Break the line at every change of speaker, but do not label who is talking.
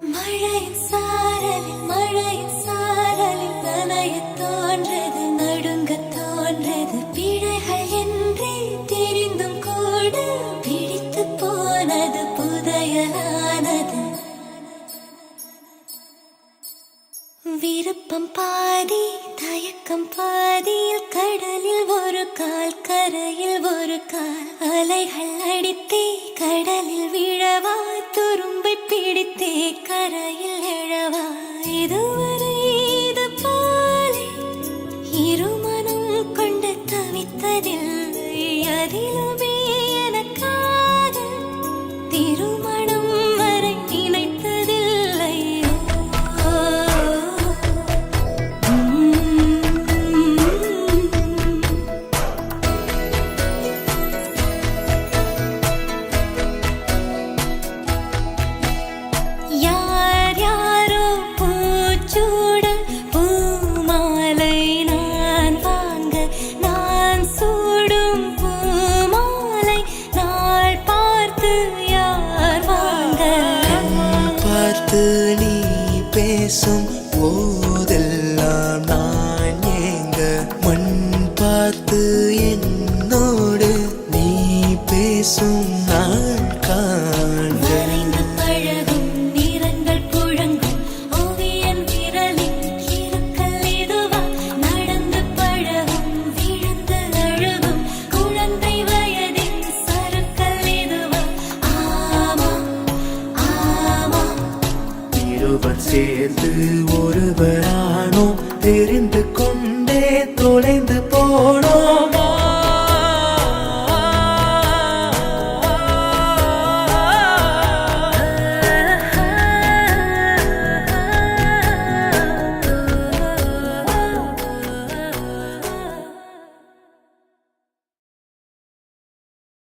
மழையின் சாரலில் நனையத் தோன்றது, நடுங்கத் தோன்றது. பிழைகள் என்றே தெரிந்தும் கூட பிடித்துப் போனது, புதையலானது. விருப்பம் பாதி, தயக்கம் பாதியில், கடலில் ஒரு கால், கரையில் ஒரு கால். அலைகள் அடித்தே கடலில் விழவா, துரும்பை பிடித்தே கரையில் எழவா. இதுவரை இது போலே இருமனம் கொண்டு தவித்ததில்லை. அதிலுமே எனக்காக திருமணம் வரை நினைத்ததில்லை. யார் யாரோ பூச்சூட பூமாலை நான் வாங்க, நான் சூடும் பூமாலை நாள் பார்த்து யார் வாங்க.
பார்த்து நீ பேசும் போதெல்லாம் நான் ஏங்க, மண் பார்த்து என்னோடு நீ பேசும் நாள் காண்க.
வரைந்து பழகும் நிறங்கள் புழங்கும் ஓவியன் விரலின் கிறுக்கல் இதுவா. நடந்து பழகும் விழுந்து அழுகும் குழந்தை வயதின் சறுக்கல் இதுவா. ஆமா ஆமா,
இருவர் சேர்ந்து ஒருவரானோ, தெரிந்து கொண்டே தொலை